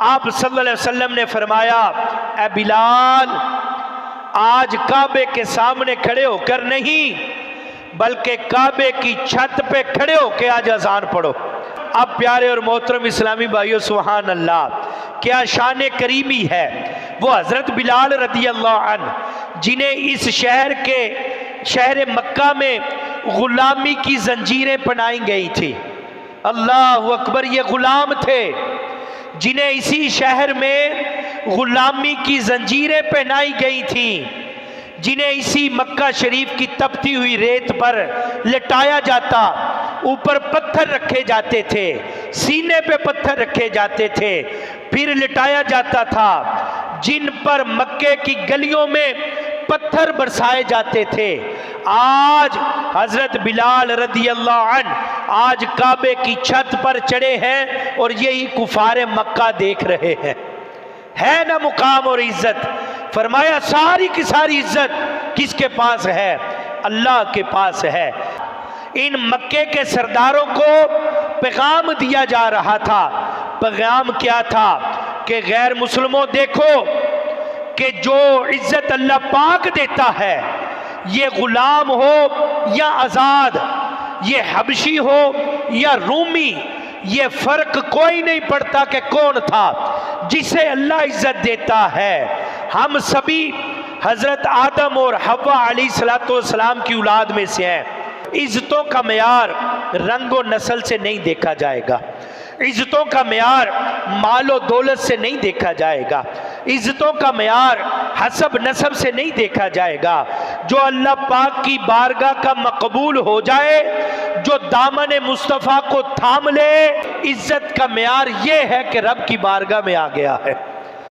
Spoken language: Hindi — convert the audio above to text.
आप सल्लल्लाहु अलैहि वसल्लम ने फरमाया, ए बिलाल, आज काबे के सामने खड़े होकर नहीं बल्कि काबे की छत पे खड़े होकर आज अजान पढ़ो। अब प्यारे और मोहतरम इस्लामी भाइयों, सुभान अल्लाह, क्या शान करीमी है वो हज़रत बिलाल रदी अल्लाह अन्हु, जिन्हें इस शहर मक्का में गुलामी की जंजीरें पहनाई गई थी। अल्लाह अकबर, ये गुलाम थे जिन्हें इसी शहर में गुलामी की जंजीरें पहनाई गई थी, जिन्हें इसी मक्का शरीफ की तपती हुई रेत पर लिटाया जाता, ऊपर पत्थर रखे जाते थे, सीने पे पत्थर रखे जाते थे, फिर लिटाया जाता था, जिन पर मक्के की गलियों में पत्थर बरसाए जाते थे। आज हजरत बिलाल रदी अल्लाह अन्हु आज काबे की छत पर चढ़े हैं और यही कुफारे मक्का देख रहे हैं। है ना मुकाम और इज्जत? फरमाया सारी की सारी इज्जत किसके पास है? अल्लाह के पास है। इन मक्के के सरदारों को पैगाम दिया जा रहा था। पैगाम क्या था कि गैर मुस्लिमों, देखो कि जो इज्जत अल्लाह पाक देता है, ये गुलाम हो या आज़ाद, ये हबशी हो या रूमी, ये फर्क कोई नहीं पड़ता कि कौन था, जिसे अल्लाह इज्जत देता है। हम सभी हजरत आदम और हव्वा अलैहिस्सलाम की औलाद में से हैं। इज्जतों का मेयार रंग और नस्ल से नहीं देखा जाएगा, इज्जतों का मेयार मालो दौलत से नहीं देखा जाएगा, इज्जतों का मेयार हसब नसब से नहीं देखा जाएगा। जो अल्लाह पाक की बारगाह का मकबूल हो जाए, जो दामन मुस्तफ़ा को थाम ले, इज्जत का मेयार ये है कि रब की बारगाह में आ गया है।